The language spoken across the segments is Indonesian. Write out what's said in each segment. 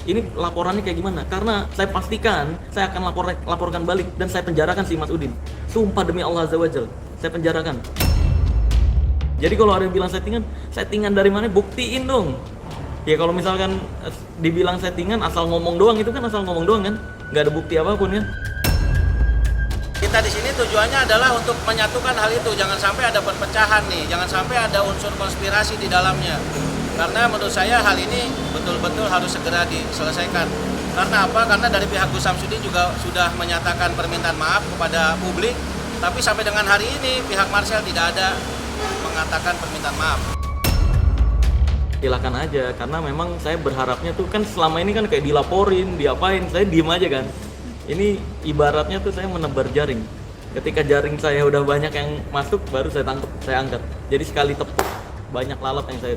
ini laporannya kayak gimana? Karena saya pastikan saya akan laporkan balik dan saya penjarakan si Mas Udin. Sumpah demi Allah Azza wa Jalla, saya penjarakan. Jadi kalau ada yang bilang settingan dari mana? Buktiin dong. Ya kalau misalkan dibilang settingan asal ngomong doang, itu kan asal ngomong doang kan, nggak ada bukti apapun kan. Kita di sini tujuannya adalah untuk menyatukan hal itu, jangan sampai ada perpecahan nih, jangan sampai ada unsur konspirasi di dalamnya. Karena menurut saya hal ini betul-betul harus segera diselesaikan. Karena apa? Karena dari pihak Gus Samsudin juga sudah menyatakan permintaan maaf kepada publik, tapi sampai dengan hari ini pihak Marcel tidak ada mengatakan permintaan maaf. Silakan aja, karena memang saya berharapnya tuh kan selama ini kan kayak dilaporin, diapain, saya diem aja kan. Ini ibaratnya tuh saya menebar jaring. Ketika jaring saya udah banyak yang masuk, baru saya tangkap, saya angkat. Jadi sekali tepuk, banyak lalat yang saya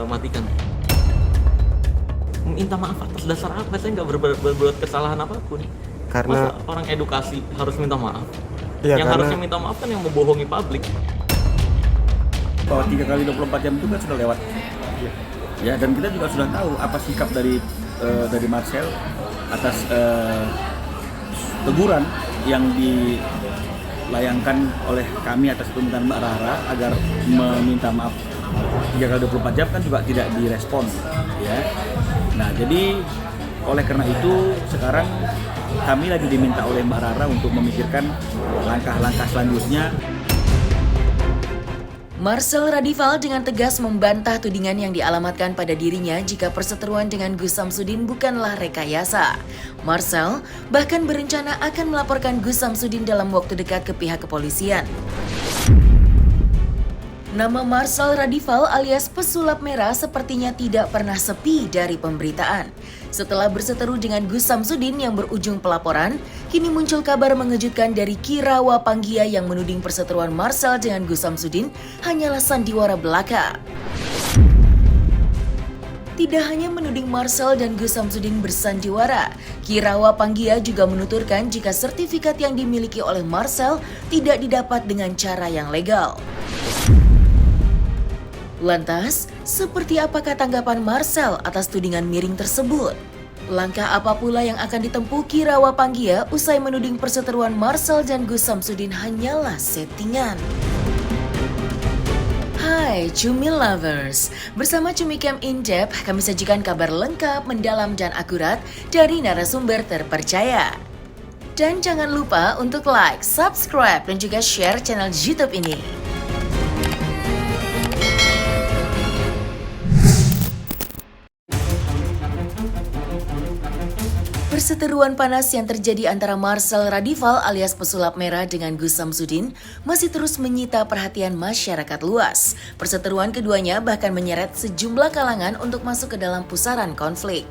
matikan. Minta maaf atas dasar apa? Saya nggak berbuat kesalahan apapun. Karena masa orang edukasi harus minta maaf? ya, Yang karena harusnya minta maaf kan yang membohongi publik. Bahwa 3 kali 24 jam itu kan sudah lewat. Ya, dan kita juga sudah tahu apa sikap dari Marcel atas teguran yang dilayangkan oleh kami atas permintaan Mbak Rara agar meminta maaf 3 kali 24 jam kan juga tidak direspon, ya. Nah, jadi oleh karena itu sekarang kami lagi diminta oleh Mbak Rara untuk memikirkan langkah-langkah selanjutnya. Marcel Radifal dengan tegas membantah tudingan yang dialamatkan pada dirinya jika perseteruan dengan Gus Samsudin bukanlah rekayasa. Marcel bahkan berencana akan melaporkan Gus Samsudin dalam waktu dekat ke pihak kepolisian. Nama Marcel Radifal alias Pesulap Merah sepertinya tidak pernah sepi dari pemberitaan. Setelah berseteru dengan Gus Samsudin yang berujung pelaporan, kini muncul kabar mengejutkan dari Kirawa Panggia yang menuding perseteruan Marcel dengan Gus Samsudin hanyalah sandiwara belaka. Tidak hanya menuding Marcel dan Gus Samsudin bersandiwara, Kirawa Panggia juga menuturkan jika sertifikat yang dimiliki oleh Marcel tidak didapat dengan cara yang legal. Lantas, seperti apakah tanggapan Marcel atas tudingan miring tersebut? Langkah apa pula yang akan ditempuh Kirawa Panggia usai menuding perseteruan Marcel dan Gus Samsudin hanyalah settingan? Hai Cumi Lovers, bersama Cumi Camp In Depth kami sajikan kabar lengkap, mendalam dan akurat dari narasumber terpercaya. Dan jangan lupa untuk like, subscribe dan juga share channel YouTube ini. Perseteruan panas yang terjadi antara Marcel Radifal alias Pesulap Merah dengan Gus Samsudin masih terus menyita perhatian masyarakat luas. Perseteruan keduanya bahkan menyeret sejumlah kalangan untuk masuk ke dalam pusaran konflik.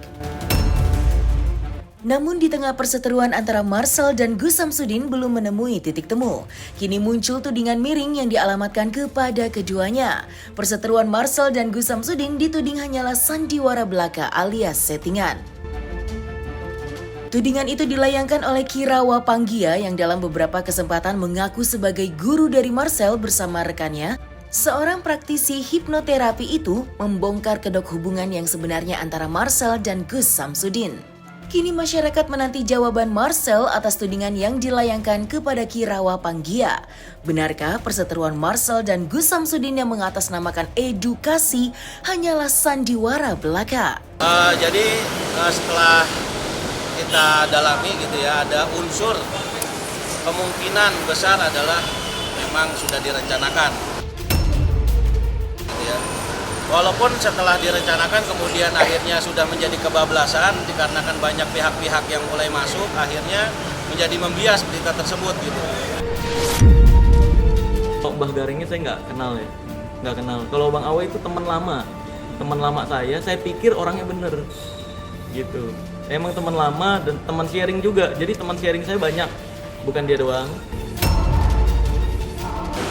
Namun di tengah perseteruan antara Marcel dan Gus Samsudin belum menemui titik temu. Kini muncul tudingan miring yang dialamatkan kepada keduanya. Perseteruan Marcel dan Gus Samsudin dituding hanyalah sandiwara belaka alias settingan. Tudingan itu dilayangkan oleh Kirawa Panggia yang dalam beberapa kesempatan mengaku sebagai guru dari Marcel bersama rekannya. Seorang praktisi hipnoterapi itu membongkar kedok hubungan yang sebenarnya antara Marcel dan Gus Samsudin. Kini masyarakat menanti jawaban Marcel atas tudingan yang dilayangkan kepada Kirawa Panggia. Benarkah perseteruan Marcel dan Gus Samsudin yang mengatasnamakan edukasi hanyalah sandiwara belaka? Jadi setelah kita dalami gitu ya, ada unsur kemungkinan besar adalah memang sudah direncanakan gitu ya. Walaupun setelah direncanakan kemudian akhirnya sudah menjadi kebablasan dikarenakan banyak pihak-pihak yang mulai masuk, akhirnya menjadi membias berita tersebut gitu. Kalau Mbah Garingnya saya nggak kenal ya, nggak kenal. Kalau Bang Awe itu teman lama saya pikir orangnya bener gitu. Emang teman lama dan teman sharing juga, jadi teman sharing saya banyak, bukan dia doang.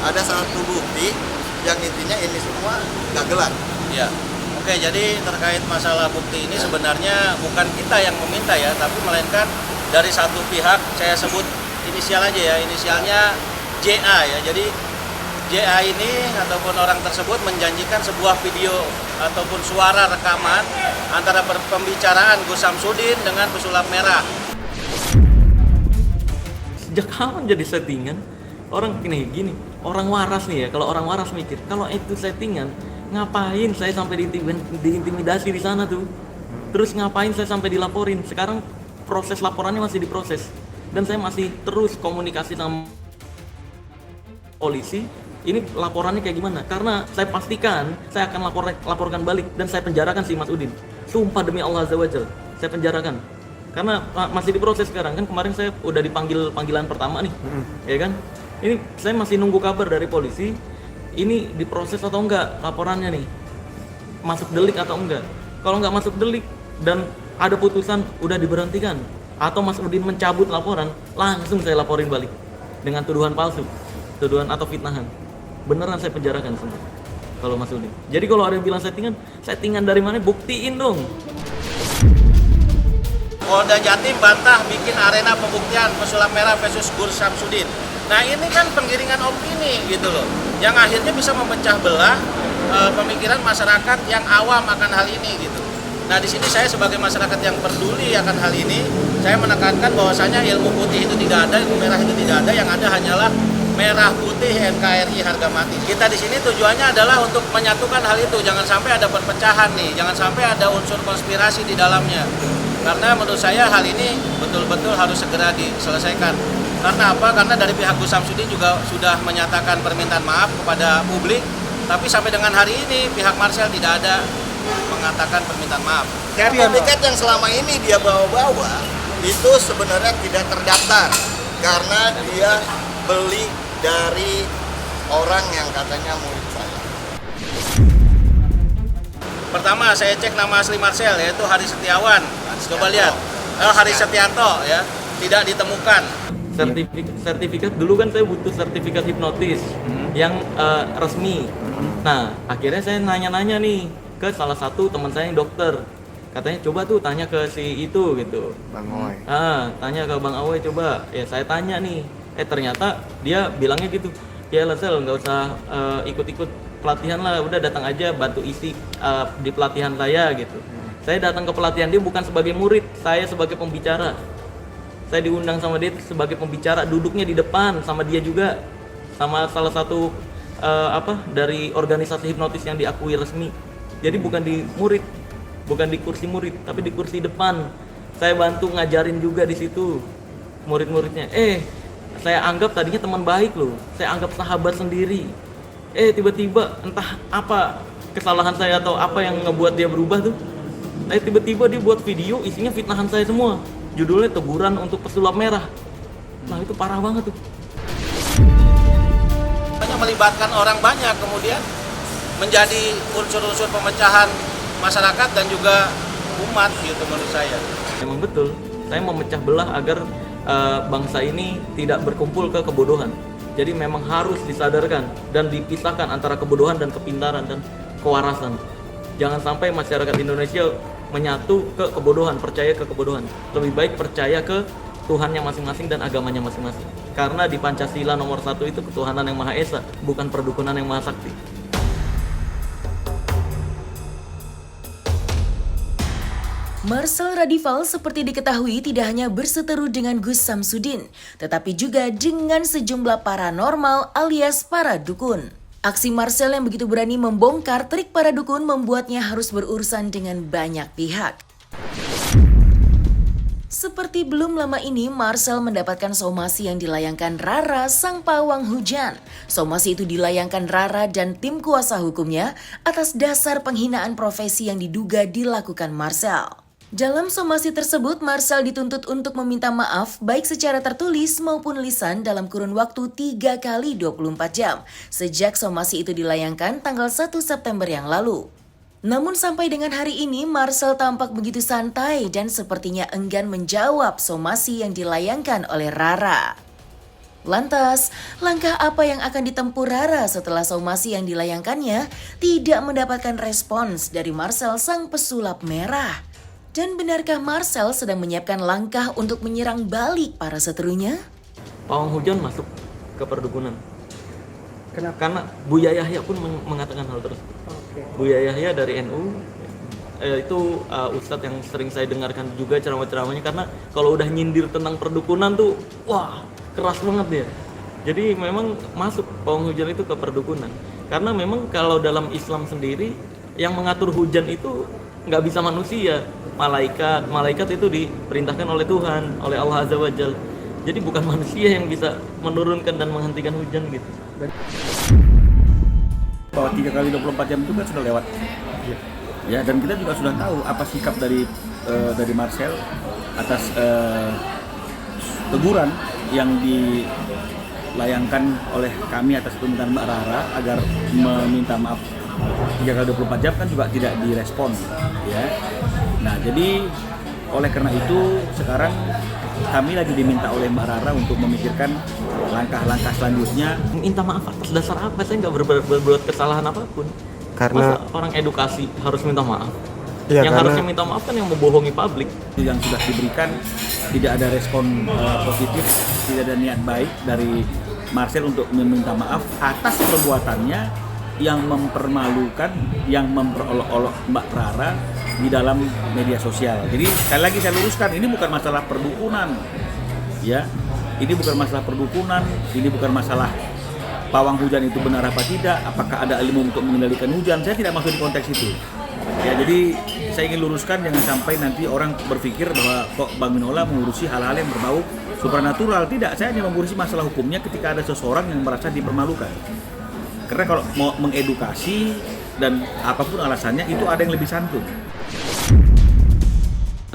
Ada satu bukti yang intinya ini semua gagelan. Ya, oke. Jadi terkait masalah bukti ini sebenarnya bukan kita yang meminta ya, tapi melainkan dari satu pihak, saya sebut inisial aja ya, inisialnya JA ya. Jadi JA ini ataupun orang tersebut menjanjikan sebuah video ataupun suara rekaman antara pembicaraan Gus Samsudin dengan pesulap merah. Sejak kapan jadi settingan? Orang gini, orang waras nih ya, kalau orang waras mikir, kalau itu settingan, ngapain saya sampai diintimidasi di sana tuh? Terus ngapain saya sampai dilaporin? Sekarang proses laporannya masih diproses. Dan saya masih terus komunikasi sama polisi. Ini laporannya kayak gimana? Karena saya pastikan saya akan laporkan balik dan saya penjarakan si Mas Udin. Sumpah demi Allah Azza wa Jalla, saya penjarakan. Karena masih diproses sekarang kan, kemarin saya udah dipanggil panggilan pertama nih, ya kan? Ini saya masih nunggu kabar dari polisi. Ini diproses atau enggak laporannya nih? Masuk delik atau enggak? Kalau enggak masuk delik dan ada putusan udah diberhentikan atau Mas Udin mencabut laporan, langsung saya laporin balik dengan tuduhan palsu, tuduhan atau fitnahan. Beneran saya penjarakan semua kalau Mas Udin. Jadi kalau ada yang bilang settingan dari mana? Buktiin dong. Polda Jatim bantah bikin arena pembuktian pesulap merah versus Gus Samsudin. Nah ini kan penggiringan opini gitu loh, yang akhirnya bisa memecah belah pemikiran masyarakat yang awam akan hal ini gitu. Nah di sini saya sebagai masyarakat yang peduli akan hal ini, saya menekankan bahwasanya ilmu putih itu tidak ada, ilmu merah itu tidak ada, yang ada hanyalah merah putih NKRI harga mati. Kita di sini tujuannya adalah untuk menyatukan hal itu, jangan sampai ada perpecahan nih, jangan sampai ada unsur konspirasi di dalamnya. Karena menurut saya hal ini betul-betul harus segera diselesaikan. Karena apa? Karena dari pihak Gus Samsudin juga sudah menyatakan permintaan maaf kepada publik, tapi sampai dengan hari ini pihak Marcel tidak ada mengatakan permintaan maaf. Sertifikat yang selama ini dia bawa-bawa itu sebenarnya tidak terdaftar karena dia beli dari orang yang katanya murid saya. Pertama saya cek nama asli Marcel yaitu Hari Setiawan. Coba lihat. Hari Setianto ya, tidak ditemukan. Sertifikat dulu kan saya butuh sertifikat hipnotis yang resmi. Nah, akhirnya saya nanya-nanya nih ke salah satu teman saya yang dokter. Katanya coba tuh tanya ke si itu gitu. Bang Oy. Tanya ke Bang Awe coba. Ya saya tanya nih. Ternyata dia bilangnya gitu. Ya lah Sel, nggak usah ikut-ikut pelatihan lah. Udah datang aja bantu isi di pelatihan saya gitu. Saya datang ke pelatihan dia bukan sebagai murid, saya sebagai pembicara. Saya diundang sama dia sebagai pembicara, duduknya di depan sama dia juga, sama salah satu dari organisasi hipnotis yang diakui resmi. Jadi bukan di murid, bukan di kursi murid, tapi di kursi depan. Saya bantu ngajarin juga di situ murid-muridnya. Saya anggap tadinya teman baik loh, saya anggap sahabat sendiri. Tiba-tiba entah apa kesalahan saya atau apa yang ngebuat dia berubah tuh. Tiba-tiba dia buat video isinya fitnahan saya semua. Judulnya teguran untuk pesulap merah. Nah itu parah banget tuh. Banyak melibatkan orang banyak kemudian menjadi unsur-unsur pemecahan masyarakat dan juga umat gitu menurut saya. Memang betul, saya memecah belah agar bangsa ini tidak berkumpul ke kebodohan. Jadi memang harus disadarkan dan dipisahkan antara kebodohan dan kepintaran dan kewarasan. Jangan sampai masyarakat Indonesia menyatu ke kebodohan, percaya ke kebodohan. Lebih baik percaya ke Tuhannya masing-masing dan agamanya masing-masing. Karena di Pancasila nomor 1 itu ketuhanan yang Maha Esa, bukan perdukunan yang Maha Sakti. Marcel Radival seperti diketahui tidak hanya berseteru dengan Gus Samsudin, tetapi juga dengan sejumlah paranormal alias para dukun. Aksi Marcel yang begitu berani membongkar trik para dukun membuatnya harus berurusan dengan banyak pihak. Seperti belum lama ini, Marcel mendapatkan somasi yang dilayangkan Rara sang pawang hujan. Somasi itu dilayangkan Rara dan tim kuasa hukumnya atas dasar penghinaan profesi yang diduga dilakukan Marcel. Dalam somasi tersebut, Marcel dituntut untuk meminta maaf baik secara tertulis maupun lisan dalam kurun waktu 3 kali 24 jam sejak somasi itu dilayangkan tanggal 1 September yang lalu. Namun sampai dengan hari ini, Marcel tampak begitu santai dan sepertinya enggan menjawab somasi yang dilayangkan oleh Rara. Lantas, langkah apa yang akan ditempuh Rara setelah somasi yang dilayangkannya tidak mendapatkan respons dari Marcel sang pesulap merah? Dan benarkah Marcel sedang menyiapkan langkah untuk menyerang balik para seterunya? Pawang hujan masuk ke perdukunan. Kenapa? Karena Buya Yahya pun mengatakan hal tersebut. Buya Yahya dari NU itu ustadz yang sering saya dengarkan juga ceramah-ceramahnya, karena kalau udah nyindir tentang perdukunan tuh wah keras banget ya. Jadi memang masuk pawang hujan itu ke perdukunan, karena memang kalau dalam Islam sendiri yang mengatur hujan itu nggak bisa manusia, malaikat itu diperintahkan oleh Tuhan, oleh Allah Azza wa Jalla. Jadi bukan manusia yang bisa menurunkan dan menghentikan hujan gitu. Bahwa 3 kali 24 jam itu kan sudah lewat. Ya, dan kita juga sudah tahu apa sikap dari Marcel atas teguran yang dilayangkan oleh kami atas permintaan Mbak Rara agar meminta maaf 3 kali 24 jam kan juga tidak direspon, ya. Nah, jadi oleh karena itu sekarang kami lagi diminta oleh Mbak Rara untuk memikirkan langkah-langkah selanjutnya. Minta maaf atas dasar apa? Saya nggak berbuat kesalahan apapun. Karena masa orang edukasi harus minta maaf? ya, Yang karena harusnya minta maaf kan yang membohongi publik. Yang sudah diberikan tidak ada respon positif, tidak ada niat baik dari Marcel untuk meminta maaf atas perbuatannya yang mempermalukan, yang memperolok-olok Mbak Rara di dalam media sosial. Jadi sekali lagi saya luruskan, ini bukan masalah perdukunan, ya. Ini bukan masalah perdukunan, ini bukan masalah pawang hujan itu benar apa tidak, apakah ada ilmu untuk mengendalikan hujan. Saya tidak masuk di konteks itu. Ya, jadi saya ingin luruskan, jangan sampai nanti orang berpikir bahwa kok Bang Minola mengurusi hal-hal yang berbau supranatural. Tidak, saya hanya mengurusi masalah hukumnya ketika ada seseorang yang merasa dipermalukan. Karena kalau mau mengedukasi dan apapun alasannya, itu ada yang lebih santun.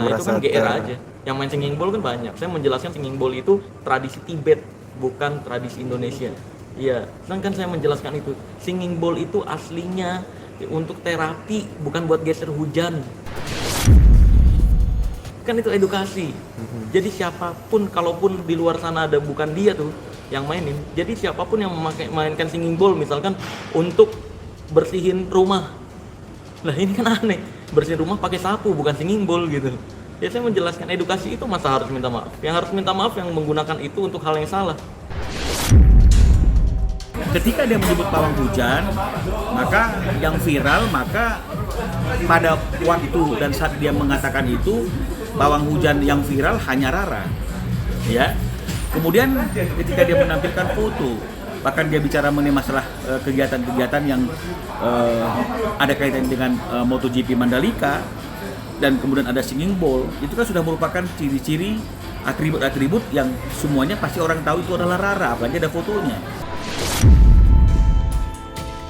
Nah, itu kan GR aja. Yang main singing bowl kan banyak. Saya menjelaskan singing bowl itu tradisi Tibet, bukan tradisi Indonesia. Iya, sedangkan saya menjelaskan itu. Singing bowl itu aslinya untuk terapi, bukan buat geser hujan. Kan itu edukasi. Jadi siapapun, kalaupun di luar sana ada bukan dia tuh yang mainin. Jadi siapapun yang mainkan singing bowl misalkan untuk bersihin rumah. Lah ini kan aneh. Bersihin rumah pakai sapu, bukan singing bowl gitu. Ya saya menjelaskan edukasi itu masa harus minta maaf. Yang harus minta maaf yang menggunakan itu untuk hal yang salah. Ketika dia menyebut pawang hujan, maka yang viral, maka pada waktu dan saat dia mengatakan itu, pawang hujan yang viral hanya Rara, ya. Kemudian ketika dia menampilkan foto, bahkan dia bicara mengenai masalah kegiatan-kegiatan yang ada kaitan dengan MotoGP Mandalika, dan kemudian ada singing bowl, itu kan sudah merupakan ciri-ciri atribut-atribut yang semuanya pasti orang tahu itu adalah Rara, apalagi ada fotonya.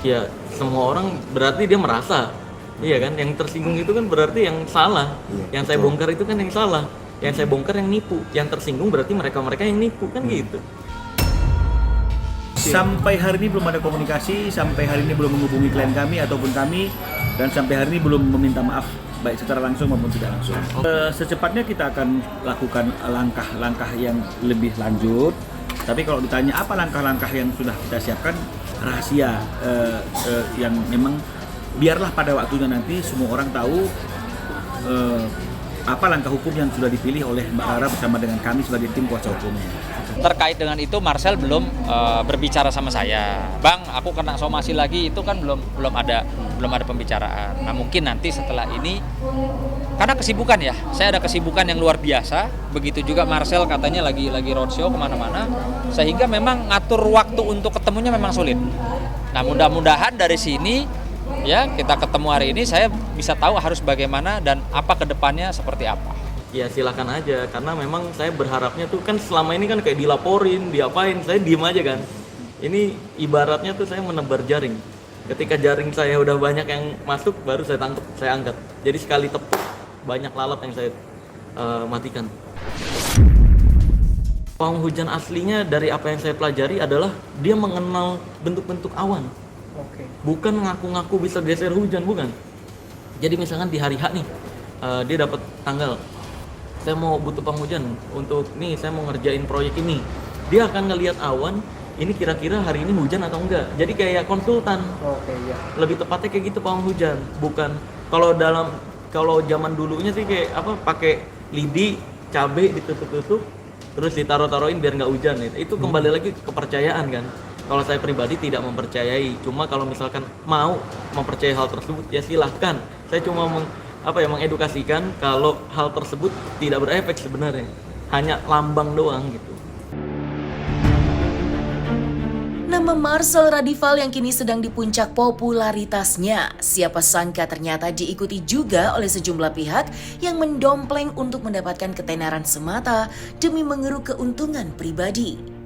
Ya semua orang berarti dia merasa, iya kan? Yang tersinggung itu kan berarti yang salah. Yang saya bongkar itu kan yang salah. Yang saya bongkar yang nipu. Yang tersinggung berarti mereka-mereka yang nipu, kan gitu. Sampai hari ini belum ada komunikasi, sampai hari ini belum menghubungi klien kami ataupun kami, dan sampai hari ini belum meminta maaf baik secara langsung maupun tidak langsung. Secepatnya kita akan lakukan langkah-langkah yang lebih lanjut. Tapi kalau ditanya apa langkah-langkah yang sudah kita siapkan, rahasia yang memang biarlah pada waktunya nanti semua orang tahu apa langkah hukum yang sudah dipilih oleh Mbak Rara bersama dengan kami sebagai tim kuasa hukumnya. Terkait dengan itu Marcel belum berbicara sama saya. Bang, aku kena somasi lagi, itu kan belum ada pembicaraan. Nah, mungkin nanti setelah ini karena kesibukan ya. Saya ada kesibukan yang luar biasa. Begitu juga Marcel katanya lagi roadshow kemana-mana, sehingga memang ngatur waktu untuk ketemunya memang sulit. Nah, mudah-mudahan dari sini ya kita ketemu hari ini, saya bisa tahu harus bagaimana dan apa kedepannya seperti apa. Ya silakan aja, karena memang saya berharapnya tuh kan selama ini kan kayak dilaporin, diapain, saya diem aja kan. Ini ibaratnya tuh saya menebar jaring. Ketika jaring saya udah banyak yang masuk, baru saya tangkap, saya angkat. Jadi sekali tepuk, banyak lalat yang saya matikan. Pawang hujan aslinya dari apa yang saya pelajari adalah dia mengenal bentuk-bentuk awan. Bukan ngaku-ngaku bisa geser hujan, bukan. Jadi misalkan di hari H nih, dia dapat tanggal, saya mau butuh pawang hujan untuk nih, saya mau ngerjain proyek ini. Dia akan ngelihat awan, ini kira-kira hari ini hujan atau enggak. Jadi kayak konsultan. Lebih tepatnya kayak gitu pawang hujan. Bukan kalau zaman dulunya sih kayak apa, pakai lidi, cabai ditutup-tutup, terus ditaruh-taruhin biar nggak hujan. Itu kembali lagi ke kepercayaan kan. Kalau saya pribadi tidak mempercayai. Cuma kalau misalkan mau mempercayai hal tersebut, ya silahkan. Saya cuma mengedukasikan kalau hal tersebut tidak berefek sebenarnya, hanya lambang doang gitu. Nama Marcel Radival yang kini sedang di puncak popularitasnya, siapa sangka ternyata diikuti juga oleh sejumlah pihak yang mendompleng untuk mendapatkan ketenaran semata demi mengeruk keuntungan pribadi.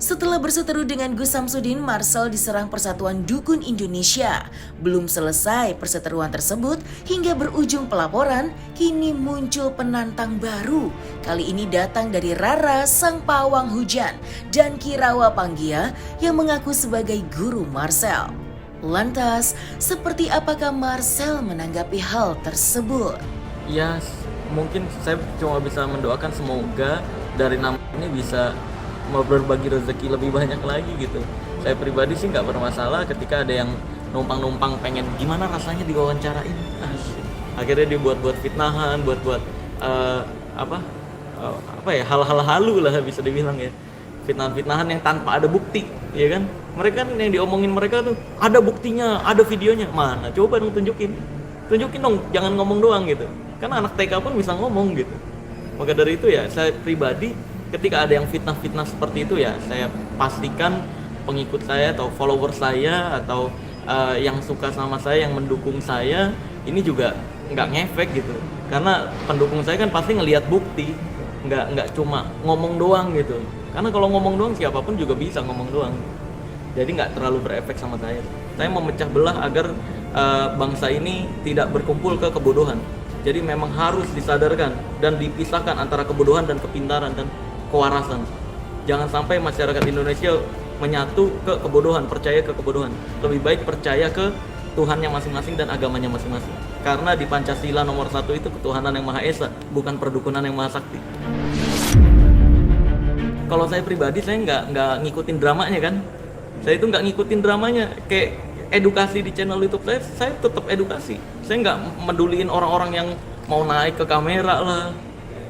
Setelah berseteru dengan Gus Samsudin, Marcel diserang Persatuan Dukun Indonesia. Belum selesai perseteruan tersebut hingga berujung pelaporan, kini muncul penantang baru. Kali ini datang dari Rara sang pawang hujan dan Kirawa Panggia yang mengaku sebagai guru Marcel. Lantas, seperti apakah Marcel menanggapi hal tersebut? Ya, mungkin saya cuma bisa mendoakan semoga dari nama ini bisa mau berbagi rezeki lebih banyak lagi gitu. Saya pribadi sih nggak bermasalah ketika ada yang numpang-numpang pengen gimana rasanya diwawancarain. Akhirnya dia buat fitnahan, hal-hal halu lah bisa dibilang ya. Fitnahan yang tanpa ada bukti, ya kan? Mereka kan yang diomongin mereka tuh ada buktinya, ada videonya. Mana? Coba dong tunjukin dong, jangan ngomong doang gitu. Karena anak TK pun bisa ngomong gitu. Maka dari itu ya saya pribadi ketika ada yang fitnah-fitnah seperti itu ya saya pastikan pengikut saya atau follower saya atau yang suka sama saya, yang mendukung saya ini juga nggak ngefek gitu. Karena pendukung saya kan pasti ngelihat bukti, nggak cuma ngomong doang gitu. Karena kalau ngomong doang siapapun juga bisa ngomong doang. Jadi nggak terlalu berefek sama saya. Saya mau memecah belah agar bangsa ini tidak berkumpul ke kebodohan. Jadi memang harus disadarkan dan dipisahkan antara kebodohan dan kepintaran dan kewarasan. Jangan sampai masyarakat Indonesia menyatu ke kebodohan, percaya ke kebodohan. Lebih baik percaya ke Tuhannya masing-masing dan agamanya masing-masing. Karena di Pancasila nomor 1 itu ketuhanan yang Maha Esa, bukan perdukunan yang Maha Sakti. Kalau saya pribadi saya nggak ngikutin dramanya kan. Saya itu nggak ngikutin dramanya. Kayak edukasi di channel YouTube saya tetap edukasi. Saya nggak meduliin orang-orang yang mau naik ke kamera lah.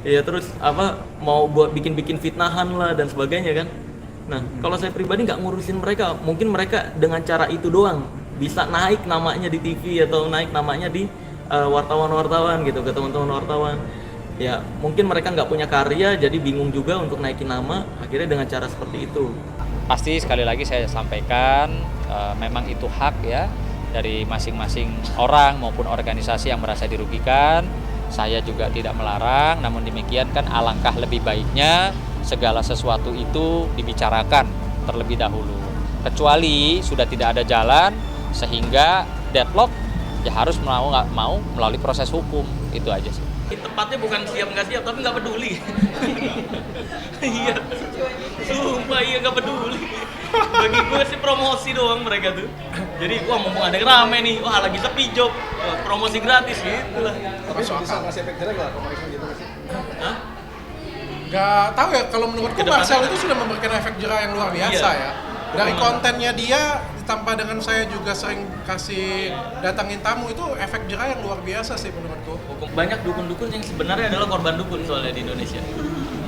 Ya terus mau buat bikin fitnahan lah dan sebagainya kan. Nah kalau saya pribadi nggak ngurusin mereka, mungkin mereka dengan cara itu doang bisa naik namanya di TV atau naik namanya di wartawan-wartawan gitu, ke teman-teman wartawan. Ya mungkin mereka nggak punya karya jadi bingung juga untuk naikin nama, akhirnya dengan cara seperti itu. Pasti sekali lagi saya sampaikan memang itu hak ya dari masing-masing orang maupun organisasi yang merasa dirugikan. Saya juga tidak melarang, namun demikian kan alangkah lebih baiknya segala sesuatu itu dibicarakan terlebih dahulu. Kecuali sudah tidak ada jalan sehingga deadlock ya harus mau nggak mau melalui proses hukum, itu aja sih. Tepatnya bukan siap nggak siap tapi nggak peduli. Iya, sumpah iya nggak peduli. Bagi gue sih promosi doang mereka tuh. Jadi mumpung ada yang rame nih, lagi sepi job, promosi gratis gitu lah. Tapi bisa ngasih efek jerah nggak kemarin gitu sih? Hah? Nggak tahu ya, kalau menurutku Marcel itu sudah memberikan efek jerah yang luar biasa ya. Dari kontennya dia ditambah dengan saya juga sering kasih datangin tamu, itu efek jerah yang luar biasa sih menurutku. Banyak dukun-dukun yang sebenarnya adalah korban dukun soalnya di Indonesia.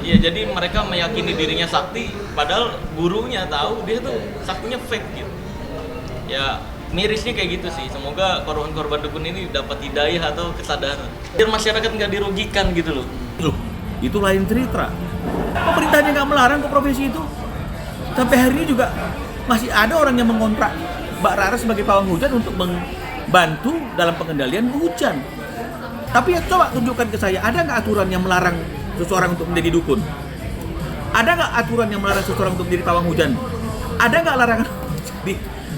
Iya, jadi mereka meyakini dirinya sakti, padahal gurunya tahu dia tuh saktinya fake gitu. Ya mirisnya kayak gitu sih. Semoga korban-korban dukun ini dapat hidayah atau kesadaran. Biar masyarakat nggak dirugikan gitu loh. Loh, itu lain cerita. Pemerintahnya nggak melarang ke profesi itu. Sampai hari ini juga masih ada orang yang mengontrak Mbak Rara sebagai pawang hujan untuk membantu dalam pengendalian hujan. Tapi ya coba tunjukkan ke saya, ada nggak aturan yang melarang seseorang untuk menjadi dukun? Ada nggak aturan yang melarang seseorang untuk menjadi pawang hujan? Ada nggak larangan?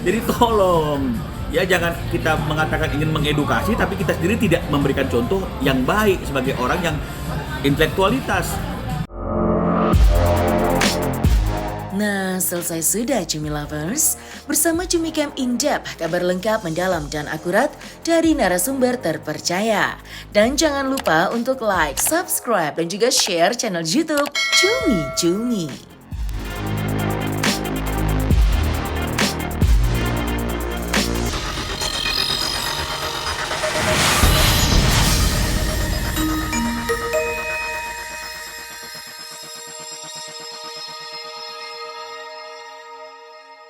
Jadi tolong, ya jangan kita mengatakan ingin mengedukasi, tapi kita sendiri tidak memberikan contoh yang baik sebagai orang yang intelektualitas. Nah, selesai sudah Cumi Lovers. Bersama Cumi Camp In-Depth, kabar lengkap, mendalam, dan akurat dari narasumber terpercaya. Dan jangan lupa untuk like, subscribe, dan juga share channel YouTube Cumi Cumi.